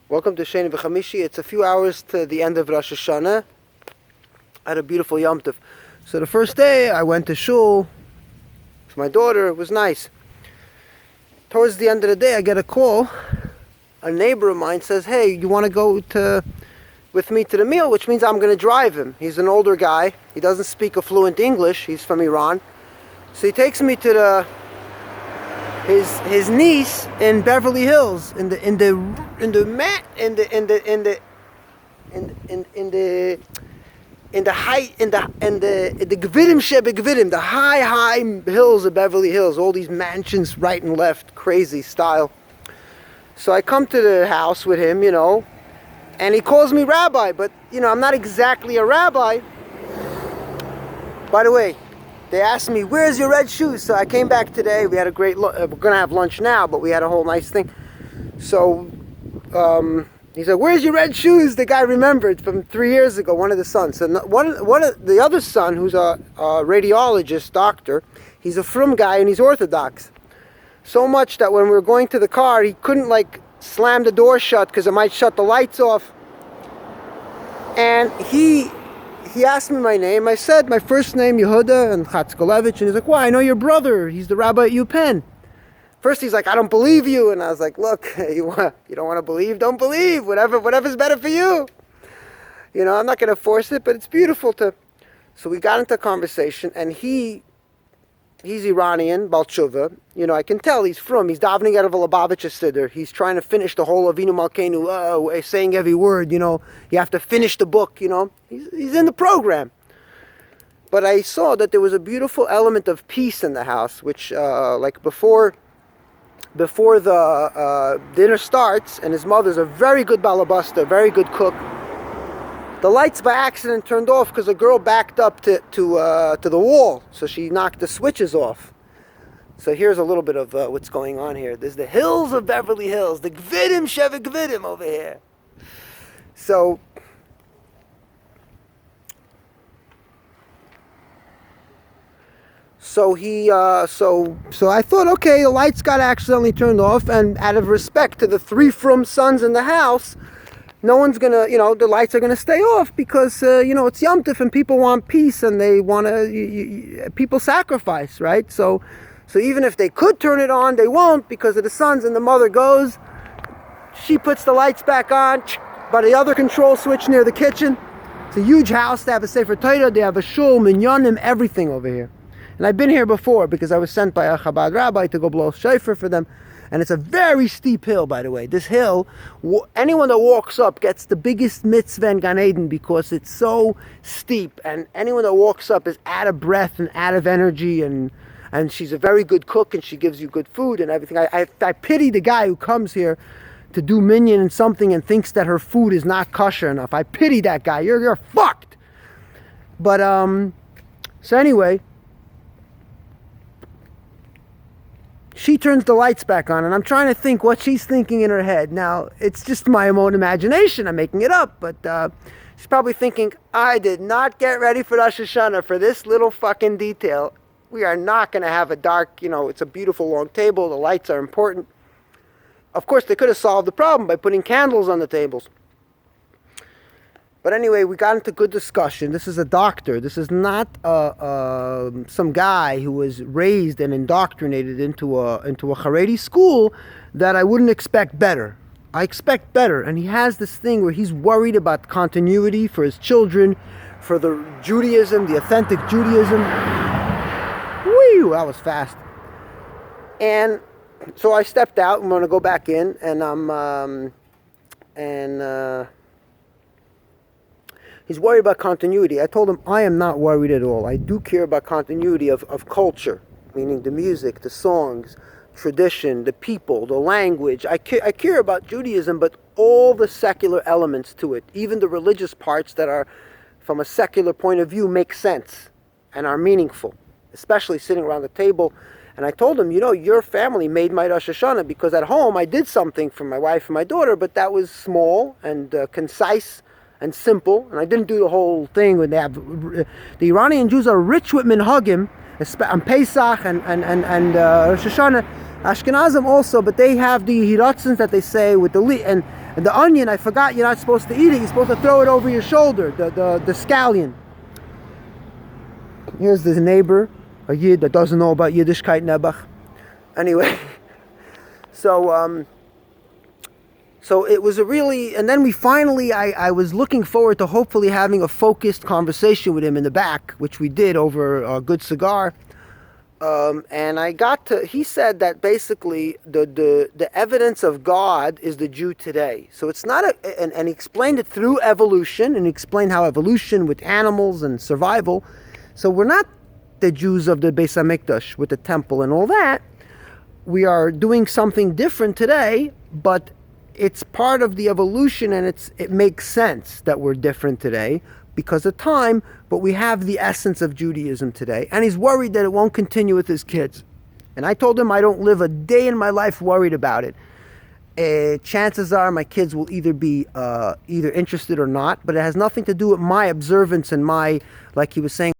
Welcome to Sheni B'Chamishi. It's a few hours to the end of Rosh Hashanah. I had a beautiful Yom Tov. So the first day I went to shul with my daughter. It was nice. Towards the end of the day I get a call. A neighbor of mine says, hey, you want to go with me to the meal? Which means I'm going to drive him. He's an older guy. He doesn't speak a fluent English. He's from Iran. So he takes me to his niece in Beverly Hills in the Gvidim Shebegvidim, the high hills of Beverly Hills, all these mansions right and left, crazy style. So I come to the house with him, and he calls me rabbi, but I'm not exactly a rabbi. By the way, they asked me, where's your red shoes? So I came back today. We had a great we're going to have lunch now, but we had a whole nice thing. So he said, where's your red shoes? The guy remembered from 3 years ago, one of the sons. So one of the other son, who's a radiologist, doctor, he's a frum guy and he's Orthodox. So much that when we were going to the car, he couldn't slam the door shut because it might shut the lights off. And he asked me my name. I said my first name, Yehuda, and Chatzkolevich. And he's like, why? I know your brother. He's the rabbi at UPenn. First he's like, I don't believe you. And I was like, look, you don't want to believe? Don't believe. Whatever's better for you. I'm not going to force it, but it's beautiful to... So we got into a conversation, and he's Iranian, Baal Tshuva. I can tell he's he's davening out of a Lubavitcher Siddur. He's trying to finish the whole Avinu Malkeinu, saying every word, you have to finish the book, He's in the program. But I saw that there was a beautiful element of peace in the house, which, before the dinner starts, and his mother's a very good balabasta, very good cook, the lights by accident turned off because a girl backed up to the wall, so she knocked the switches off. So here's a little bit of what's going on here. There's the hills of Beverly Hills, the Gvidim Sheva Gvidim over here. So I thought, okay, the lights got accidentally turned off, and out of respect to the 3 frum sons in the house, no one's gonna, the lights are gonna stay off because, it's Yom Tov and people want peace and they want to, people sacrifice, right? So even if they could turn it on, they won't because of the sons, and the mother goes, she puts the lights back on by the other control switch near the kitchen. It's a huge house. They have a Sefer Torah, they have a shul, minyanim, everything over here. And I've been here before because I was sent by a Chabad rabbi to go blow shofar for them. And it's a very steep hill, by the way. This hill, anyone that walks up gets the biggest mitzvah in Gan Eden because it's so steep. And anyone that walks up is out of breath and out of energy. And she's a very good cook and she gives you good food and everything. I pity the guy who comes here to do minyan and something and thinks that her food is not kosher enough. I pity that guy. You're fucked. But, so anyway... She turns the lights back on, and I'm trying to think what she's thinking in her head. Now, it's just my own imagination. I'm making it up, but she's probably thinking, I did not get ready for Rosh Hashanah for this little fucking detail. We are not going to have a dark, it's a beautiful long table. The lights are important. Of course, they could have solved the problem by putting candles on the tables. But anyway, we got into good discussion. This is a doctor. This is not some guy who was raised and indoctrinated into a Haredi school that I wouldn't expect better. I expect better. And he has this thing where he's worried about continuity for his children, for the Judaism, the authentic Judaism. Whew, that was fast. And so I stepped out. I'm going to go back in, and he's worried about continuity. I told him I am not worried at all. I do care about continuity of culture, meaning the music, the songs, tradition, the people, the language. I care about Judaism, but all the secular elements to it, even the religious parts that are, from a secular point of view, make sense and are meaningful, especially sitting around the table. And I told him, your family made my Rosh Hashanah because at home I did something for my wife and my daughter, but that was small and concise and simple, and I didn't do the whole thing when they have... The Iranian Jews are rich with minhagim, on Pesach and Rosh Hashanah. Ashkenazim also, but they have the hiratzins that they say with the and And the onion, I forgot, you're not supposed to eat it. You're supposed to throw it over your shoulder, the scallion. Here's this neighbor, a Yid that doesn't know about Yiddishkeit Nebuch. Anyway, so it was a really, and then we finally, I was looking forward to hopefully having a focused conversation with him in the back, which we did over a good cigar. And he said that basically the evidence of God is the Jew today. So it's not and he explained it through evolution, and he explained how evolution with animals and survival. So we're not the Jews of the Beis HaMikdash with the temple and all that. We are doing something different today, but it's part of the evolution, and it makes sense that we're different today because of time, but we have the essence of Judaism today. And he's worried that it won't continue with his kids. And I told him I don't live a day in my life worried about it. Chances are my kids will either be either interested or not, but it has nothing to do with my observance and my, like he was saying,